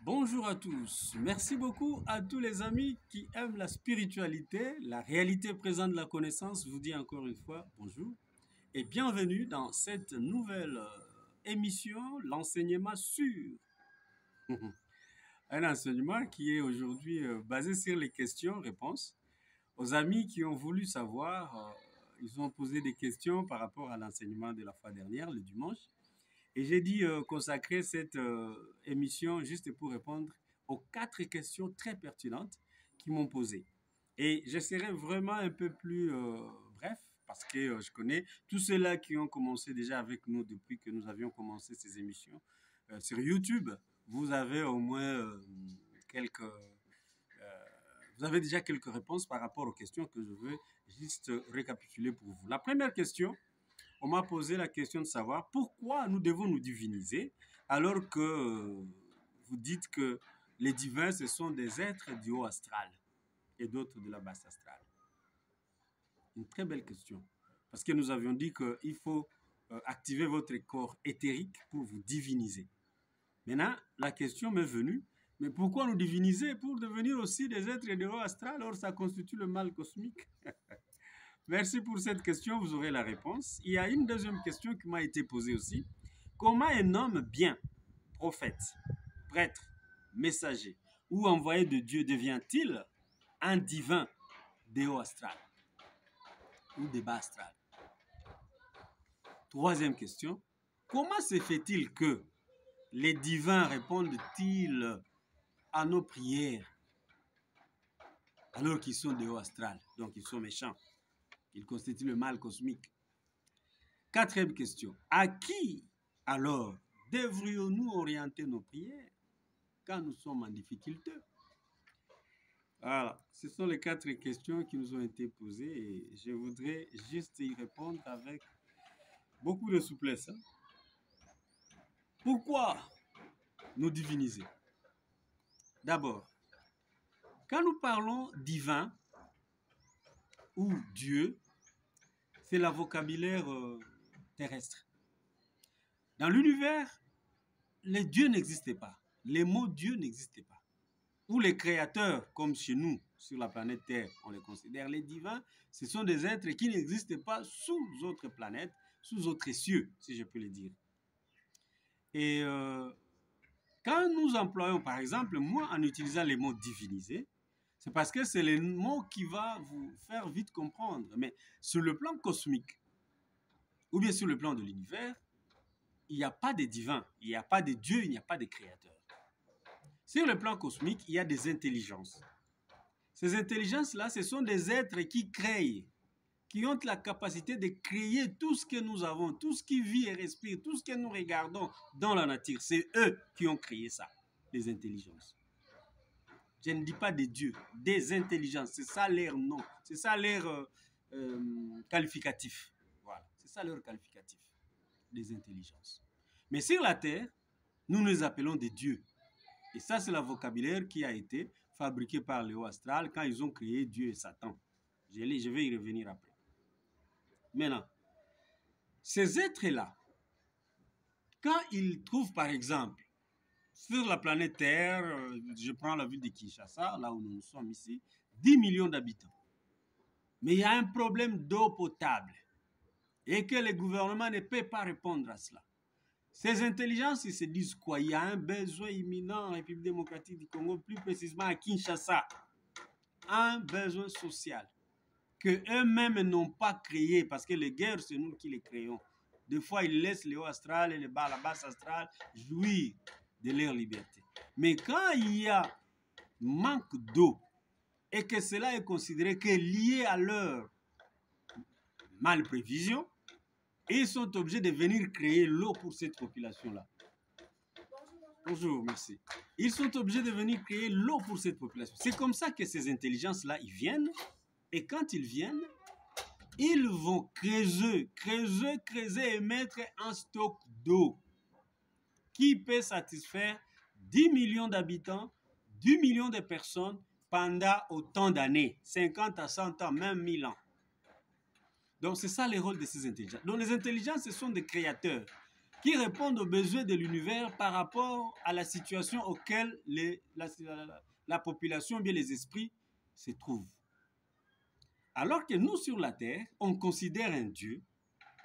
Bonjour à tous. Merci beaucoup à tous les amis qui aiment la spiritualité, la réalité présente de la connaissance. Je vous dis encore une fois bonjour et bienvenue dans cette nouvelle émission, l'enseignement sûr. Un enseignement qui est aujourd'hui basé sur les questions-réponses. Aux amis qui ont voulu savoir, ils ont posé des questions par rapport à l'enseignement de la fois dernière, le dimanche. Et j'ai dit consacrer cette émission juste pour répondre aux 4 questions très pertinentes qui m'ont posées. Et je serai vraiment un peu plus bref parce que je connais tous ceux-là qui ont commencé déjà avec nous depuis que nous avions commencé ces émissions. Sur YouTube, vous avez au moins vous avez déjà quelques réponses par rapport aux questions que je veux juste récapituler pour vous. La première question, on m'a posé la question de savoir pourquoi nous devons nous diviniser alors que vous dites que les divins, ce sont des êtres du haut astral et d'autres de la basse astrale. Une très belle question. Parce que nous avions dit qu'il faut activer votre corps éthérique pour vous diviniser. Maintenant, la question m'est venue, mais pourquoi nous diviniser pour devenir aussi des êtres du haut astral? Or, ça constitue le mal cosmique. Merci pour cette question, vous aurez la réponse. Il y a une deuxième question qui m'a été posée aussi. Comment un homme bien, prophète, prêtre, messager ou envoyé de Dieu devient-il un divin des hauts astral ou des bas astral? Troisième question. Comment se fait-il que les divins répondent-ils à nos prières alors qu'ils sont des hauts astral, donc ils sont méchants? Ils constituent le mal cosmique. Quatrième question. À qui alors devrions-nous orienter nos prières quand nous sommes en difficulté? Voilà, ce sont les 4 questions qui nous ont été posées et je voudrais juste y répondre avec beaucoup de souplesse. Pourquoi nous diviniser? D'abord, quand nous parlons divin ou Dieu, c'est le vocabulaire terrestre. Dans l'univers, les dieux n'existaient pas. Les mots Dieu n'existaient pas. Ou les créateurs, comme chez nous, sur la planète Terre, on les considère. Les divins, ce sont des êtres qui n'existent pas sous autres planètes, sous autres cieux, si je peux le dire. Et quand nous employons, par exemple, moi, en utilisant les mots divinisés, c'est parce que c'est les mots qui vont vous faire vite comprendre. Mais sur le plan cosmique, ou bien sur le plan de l'univers, il n'y a pas de divins, il n'y a pas de dieux, il n'y a pas de créateurs. Sur le plan cosmique, il y a des intelligences. Ces intelligences-là, ce sont des êtres qui créent, qui ont la capacité de créer tout ce que nous avons, tout ce qui vit et respire, tout ce que nous regardons dans la nature. C'est eux qui ont créé ça, les intelligences. Je ne dis pas des dieux, des intelligences. C'est ça leur nom, c'est ça leur qualificatif. Voilà, c'est ça leur qualificatif, des intelligences. Mais sur la terre, nous les appelons des dieux. Et ça, c'est le vocabulaire qui a été fabriqué par les hauts astral quand ils ont créé Dieu et Satan. Je vais y revenir après. Maintenant, ces êtres-là, quand ils trouvent, par exemple, sur la planète Terre, je prends la ville de Kinshasa, là où nous sommes ici, 10 millions d'habitants. Mais il y a un problème d'eau potable et que le gouvernement ne peut pas répondre à cela. Ces intelligences, ils se disent quoi? Il y a un besoin imminent en République démocratique du Congo, plus précisément à Kinshasa. Un besoin social que eux-mêmes n'ont pas créé, parce que les guerres, c'est nous qui les créons. Des fois, ils laissent les hauts astrales et la basse astrale jouir de leur liberté. Mais quand il y a manque d'eau et que cela est considéré que lié à leur malprévision, ils sont obligés de venir créer l'eau pour cette population-là. Bonjour, merci. Ils sont obligés de venir créer l'eau pour cette population. C'est comme ça que ces intelligences-là, ils viennent. Et quand ils viennent, ils vont creuser et mettre un stock d'eau qui peut satisfaire 10 millions d'habitants, 10 millions de personnes pendant autant d'années, 50 à 100 ans, même 1000 ans. Donc c'est ça le rôle de ces intelligences. Donc les intelligences, ce sont des créateurs. qui répondent aux besoins de l'univers par rapport à la situation auquel la population, bien les esprits, se trouvent. Alors que nous, sur la terre, on considère un Dieu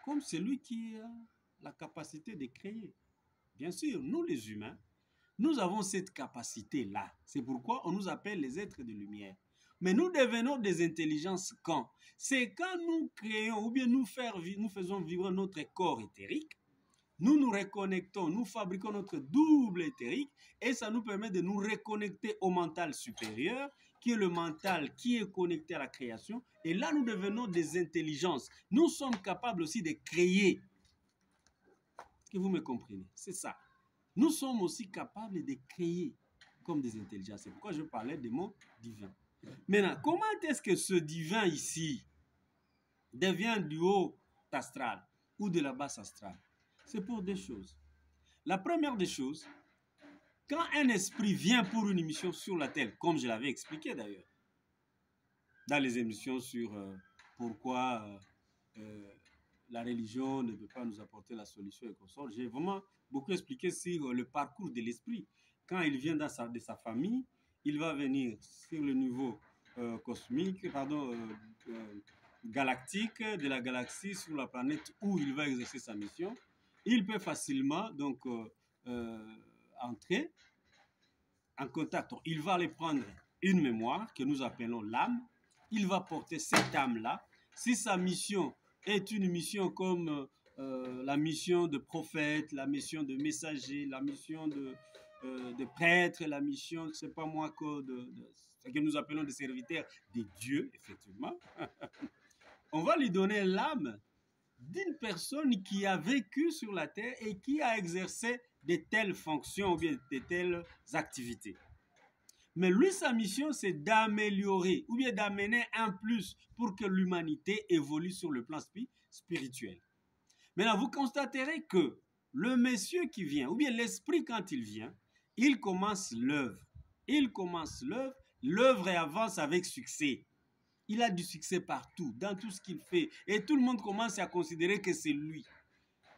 comme celui qui a la capacité de créer. Bien sûr, nous les humains, nous avons cette capacité-là. C'est pourquoi on nous appelle les êtres de lumière. Mais nous devenons des intelligences quand? C'est quand nous créons ou bien nous faisons vivre notre corps éthérique, nous nous reconnectons, nous fabriquons notre double éthérique et ça nous permet de nous reconnecter au mental supérieur qui est le mental qui est connecté à la création. Et là, nous devenons des intelligences. Nous sommes capables aussi de créer. Est-ce que vous me comprenez? C'est ça. Nous sommes aussi capables de créer comme des intelligences. C'est pourquoi je parlais des mots divins. Maintenant, comment est-ce que ce divin ici devient du haut astral ou de la basse astrale? C'est pour deux choses. La première des choses, quand un esprit vient pour une émission sur la terre, comme je l'avais expliqué d'ailleurs, dans les émissions sur pourquoi la religion ne peut pas nous apporter la solution et consort, j'ai vraiment beaucoup expliqué sur le parcours de l'esprit. Quand il vient de sa famille, il va venir sur le niveau cosmique, galactique, de la galaxie sur la planète où il va exercer sa mission. Il peut facilement donc entrer en contact. Il va aller prendre une mémoire que nous appelons l'âme. Il va porter cette âme-là. Si sa mission est une mission comme la mission de prophète, la mission de messager, la mission de prêtre, la mission, c'est pas moi, ce que nous appelons des serviteurs des dieux, effectivement, on va lui donner l'âme d'une personne qui a vécu sur la terre et qui a exercé de telles fonctions ou bien de telles activités. Mais lui, sa mission, c'est d'améliorer ou bien d'amener un plus pour que l'humanité évolue sur le plan spirituel. Maintenant, vous constaterez que le monsieur qui vient, ou bien l'esprit quand il vient, il commence l'œuvre. Il commence l'œuvre, l'œuvre avance avec succès. Il a du succès partout, dans tout ce qu'il fait. Et tout le monde commence à considérer que c'est lui.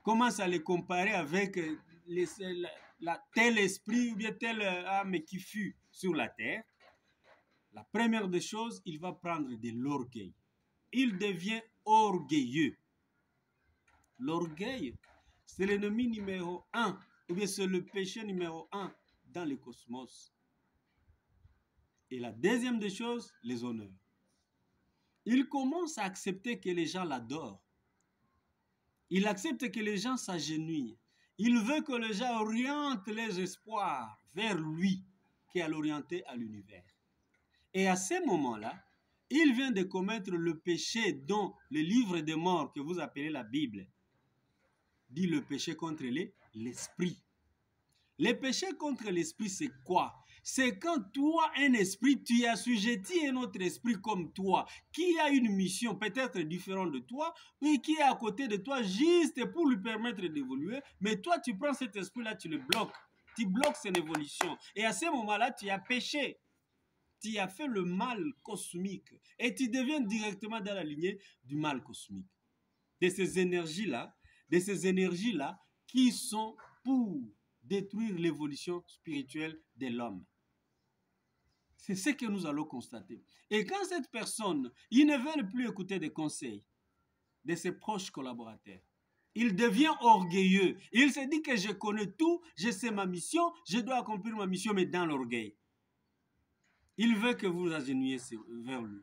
Commence à le comparer avec tel esprit ou bien telle âme qui fut sur la terre. La première des choses, il va prendre de l'orgueil. Il devient orgueilleux. L'orgueil, c'est l'ennemi numéro 1, ou bien c'est le péché numéro 1 dans le cosmos. Et la deuxième des choses, les honneurs. Il commence à accepter que les gens l'adorent. Il accepte que les gens s'agenouillent. Il veut que les gens orientent les espoirs vers lui, qui est l'orienté à l'univers. Et à ce moment-là, il vient de commettre le péché dont le livre des morts que vous appelez la Bible dit le péché contre l'esprit. Le péché contre l'esprit, c'est quoi? C'est quand toi, un esprit, tu as assujetti un autre esprit comme toi, qui a une mission peut-être différente de toi, et qui est à côté de toi juste pour lui permettre d'évoluer, mais toi, tu prends cet esprit-là, tu le bloques. Tu bloques son évolution. Et à ce moment-là, tu as péché. Tu as fait le mal cosmique. Et tu deviens directement dans la lignée du mal cosmique. De ces énergies-là, qui sont pour détruire l'évolution spirituelle de l'homme. C'est ce que nous allons constater. Et quand cette personne, il ne veut plus écouter des conseils de ses proches collaborateurs, il devient orgueilleux. Il se dit que je connais tout, je sais ma mission, je dois accomplir ma mission, mais dans l'orgueil. Il veut que vous vous agenouillez vers lui.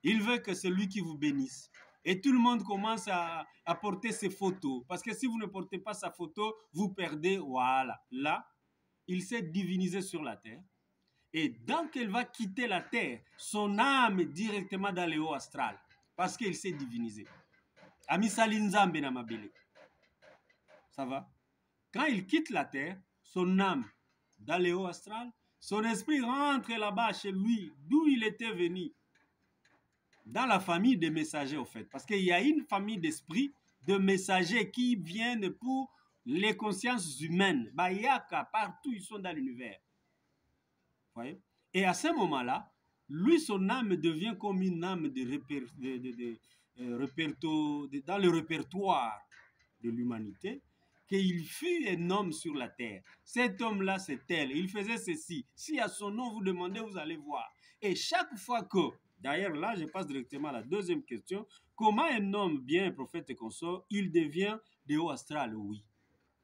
Il veut que c'est lui qui vous bénisse. Et tout le monde commence à porter ses photos. Parce que si vous ne portez pas sa photo, vous perdez. Voilà. Là, il s'est divinisé sur la terre. Et dès qu'elle va quitter la terre, son âme est directement dans le haut astral. Parce qu'il s'est divinisé. Amisalinzambe namabele. Ça va? Quand il quitte la terre, son âme dans le haut astral, son esprit rentre là-bas chez lui, d'où il était venu. Dans la famille des messagers, au fait. Parce qu'il y a une famille d'esprits, de messagers qui viennent pour les consciences humaines. Bayaka, partout, ils sont dans l'univers. Vous voyez? Et à ce moment-là, lui, son âme devient comme une âme dans le répertoire de l'humanité. qu'il fut un homme sur la terre. Cet homme-là, c'est tel. Il faisait ceci. Si à son nom vous demandez, vous allez voir. Et chaque fois que, d'ailleurs là, je passe directement à la deuxième question, comment un homme bien, prophète et consort, il devient de haut astral? Oui.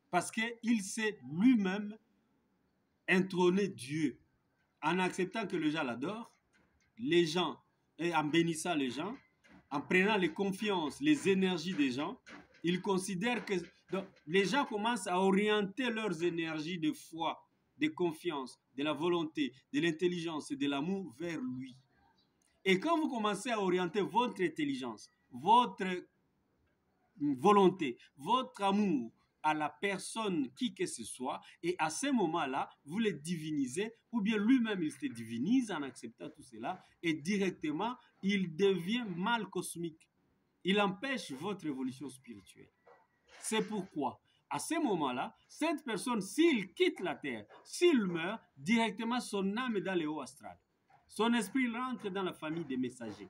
Parce qu'il s'est lui-même intrôné Dieu. En acceptant que les gens l'adorent, les gens, et en bénissant les gens, en prenant les confiances, les énergies des gens, il considère que donc, les gens commencent à orienter leurs énergies de foi, de confiance, de la volonté, de l'intelligence et de l'amour vers lui. Et quand vous commencez à orienter votre intelligence, votre volonté, votre amour à la personne qui que ce soit, et à ce moment-là, vous le divinisez, ou bien lui-même il se divinise en acceptant tout cela, et directement, il devient mal cosmique. Il empêche votre évolution spirituelle. C'est pourquoi, à ce moment-là, cette personne, s'il quitte la terre, s'il meurt, directement son âme est dans le haut astral. Son esprit rentre dans la famille des messagers.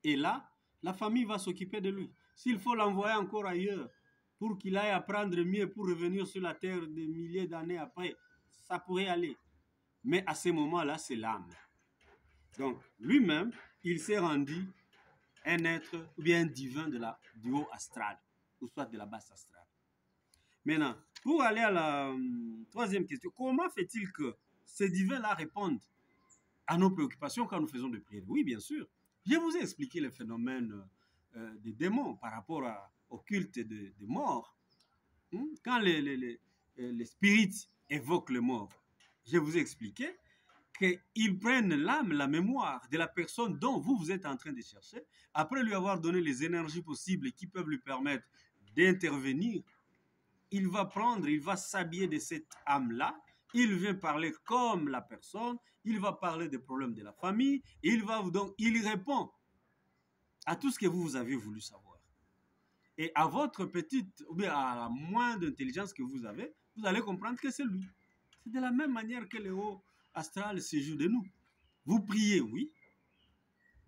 Et là, la famille va s'occuper de lui. S'il faut l'envoyer encore ailleurs pour qu'il aille apprendre mieux, pour revenir sur la terre des milliers d'années après, ça pourrait aller. Mais à ce moment-là, c'est l'âme. Donc, lui-même, il s'est rendu un être ou bien un divin du haut astral, ou soit de la basse astrale. Maintenant, pour aller à la troisième question, comment fait-il que ces divins-là répondent à nos préoccupations quand nous faisons des prières? Oui, bien sûr. Je vous ai expliqué le phénomène des démons par rapport au culte des morts. Quand les spirites évoquent les morts, je vous ai expliqué qu'ils prennent l'âme, la mémoire de la personne dont vous êtes en train de chercher, après lui avoir donné les énergies possibles qui peuvent lui permettre d'intervenir, il va s'habiller de cette âme-là, il vient parler comme la personne, il va parler des problèmes de la famille, il répond à tout ce que vous avez voulu savoir. Et à votre petite, ou bien à la moindre intelligence que vous avez, vous allez comprendre que c'est lui. C'est de la même manière que le haut astral se joue de nous. Vous priez, oui.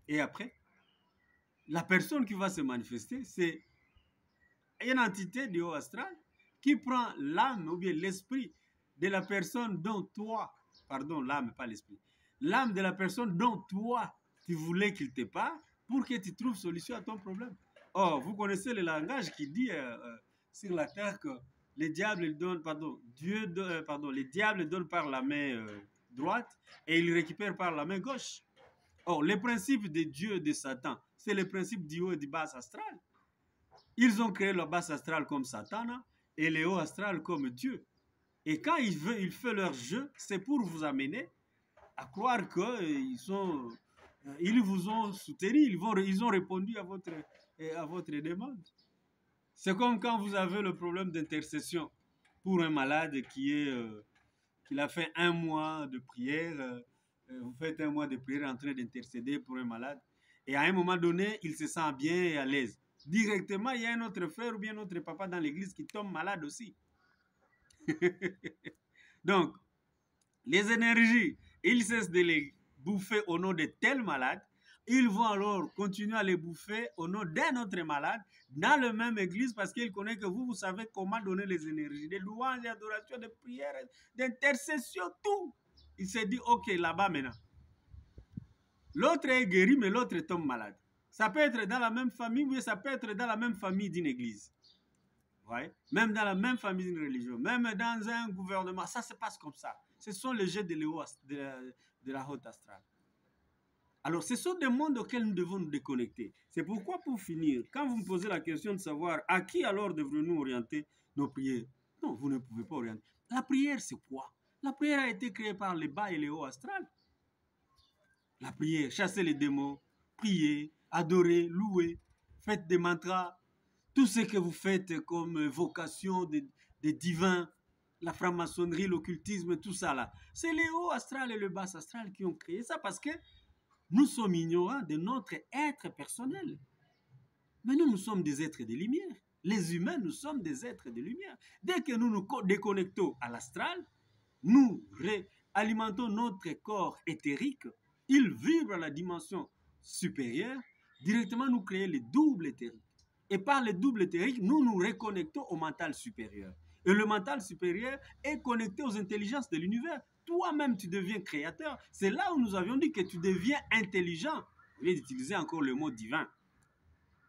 Et après, la personne qui va se manifester, c'est une entité du haut astral qui prend l'âme ou bien l'esprit de la personne dont toi, pardon, l'âme, pas l'esprit, l'âme de la personne dont toi, tu voulais qu'il te parle pour que tu trouves solution à ton problème. Or, vous connaissez le langage qui dit sur la terre que les diables donnent, les diables donnent par la main droite et ils récupèrent par la main gauche. Or, le principe de Dieu et de Satan, c'est le principe du haut et du bas astral. Ils ont créé le bas astral comme Satan et le haut astral comme Dieu. Et quand ils font leur jeu, c'est pour vous amener à croire qu'ils vous ont soutenu, ils ont répondu à votre demande. C'est comme quand vous avez le problème d'intercession pour un malade qui a fait 1 mois de prière. Vous faites 1 mois de prière en train d'intercéder pour un malade. Et à un moment donné, il se sent bien et à l'aise. Directement, il y a un autre frère ou bien un autre papa dans l'église qui tombe malade aussi. Donc, les énergies, ils cessent de les bouffer au nom de tel malade. Ils vont alors continuer à les bouffer au nom d'un autre malade dans la même église parce qu'ils connaissent que vous savez comment donner les énergies, des louanges, des adorations, des prières, d'intercession, tout. Il s'est dit, ok, là-bas maintenant. L'autre est guéri, mais l'autre tombe malade. Ça peut être dans la même famille, mais ça peut être dans la même famille d'une église. Ouais. Même dans la même famille d'une religion, même dans un gouvernement, ça se passe comme ça. Ce sont les jeux de la haute astrale. Alors, ce sont des mondes auxquels nous devons nous déconnecter. C'est pourquoi, pour finir, quand vous me posez la question de savoir à qui alors devrions-nous orienter nos prières, non, vous ne pouvez pas orienter. La prière, c'est quoi? La prière a été créée par les bas et les hauts astrales. La prière, chasser les démons, prier, adorer, louer, faites des mantras, tout ce que vous faites comme vocation des divins, la franc-maçonnerie, l'occultisme, tout ça là, c'est les hauts astrales et le bas astral qui ont créé ça parce que nous sommes ignorants de notre être personnel. Mais nous sommes des êtres de lumière. Les humains, nous sommes des êtres de lumière. Dès que nous nous déconnectons à l'astral, nous réalimentons notre corps éthérique, il vibre à la dimension supérieure, directement nous créons les doubles éthériques. Et par le double éthérique, nous nous reconnectons au mental supérieur. Et le mental supérieur est connecté aux intelligences de l'univers. Toi-même, tu deviens créateur. C'est là où nous avions dit que tu deviens intelligent. Au lieu d'utiliser encore le mot divin.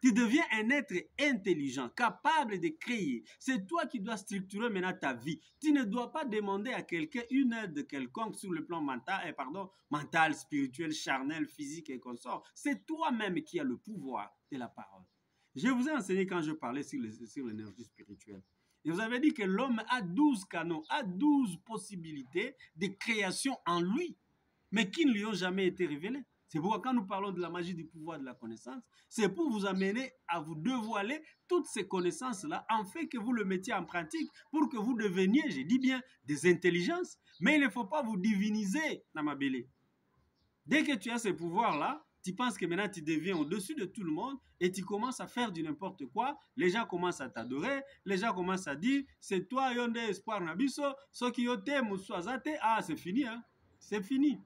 Tu deviens un être intelligent, capable de créer. C'est toi qui dois structurer maintenant ta vie. Tu ne dois pas demander à quelqu'un une aide quelconque sur le plan mental, mental, spirituel, charnel, physique et consort. C'est toi-même qui as le pouvoir de la parole. Je vous ai enseigné quand je parlais sur l'énergie spirituelle. Et vous avez dit que l'homme a 12 canaux, a 12 possibilités de création en lui, mais qui ne lui ont jamais été révélées. C'est pourquoi quand nous parlons de la magie du pouvoir de la connaissance, c'est pour vous amener à vous dévoiler toutes ces connaissances-là, en fait que vous le mettiez en pratique, pour que vous deveniez, je dis bien, des intelligences. Mais il ne faut pas vous diviniser, Namabélé. Dès que tu as ces pouvoirs-là, tu penses que maintenant tu deviens au-dessus de tout le monde et tu commences à faire du n'importe quoi. Les gens commencent à t'adorer, les gens commencent à dire, c'est toi, Yonde Espoir Nabiso, ceux qui ont été Moussoazate. Ah, c'est fini, hein? C'est fini.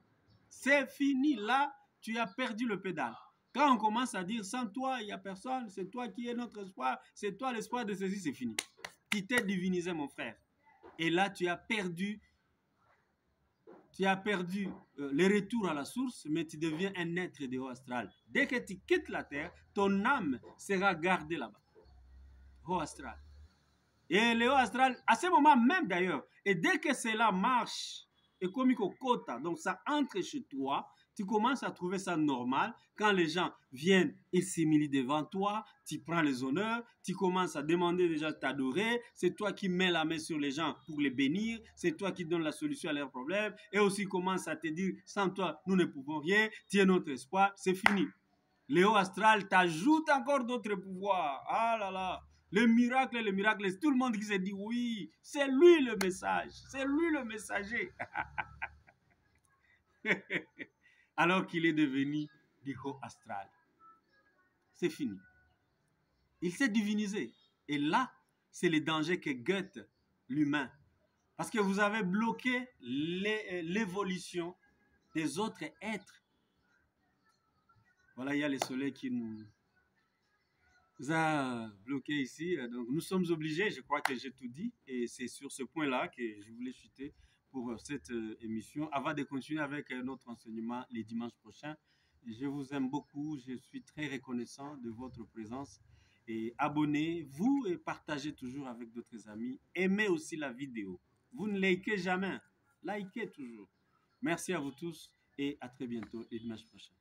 C'est fini. Là, tu as perdu le pédale. Quand on commence à dire, sans toi, il n'y a personne, c'est toi qui es notre espoir, c'est toi l'espoir de ceci, c'est fini. Tu t'es divinisé, mon frère. Et là, tu as perdu le retour à la source, mais tu deviens un être de haut astral. Dès que tu quittes la terre, ton âme sera gardée là-bas. Haut astral. Et le haut astral, à ce moment même d'ailleurs, et dès que cela marche, et comme au quota, donc ça entre chez toi, tu commences à trouver ça normal. Quand les gens viennent, ils s'humilient devant toi, tu prends les honneurs, tu commences à demander déjà de t'adorer, c'est toi qui mets la main sur les gens pour les bénir, c'est toi qui donnes la solution à leurs problèmes, et aussi commence à te dire, sans toi, nous ne pouvons rien, tu es notre espoir, c'est fini. Le haut astral t'ajoute encore d'autres pouvoirs. Ah là là, le miracle, tout le monde qui se dit oui, c'est lui le message, c'est lui le messager. Alors qu'il est devenu du haut astral. C'est fini. Il s'est divinisé. Et là, c'est le danger que guette l'humain. Parce que vous avez bloqué l'évolution des autres êtres. Voilà, il y a le soleil qui nous a bloqué ici. Donc, nous sommes obligés, je crois que j'ai tout dit. Et c'est sur ce point-là que je voulais chuter pour cette émission, avant de continuer avec notre enseignement les dimanches prochains. Je vous aime beaucoup, je suis très reconnaissant de votre présence. Et abonnez-vous et partagez toujours avec d'autres amis. Aimez aussi la vidéo. Vous ne likez jamais, likez toujours. Merci à vous tous et à très bientôt les dimanches prochains.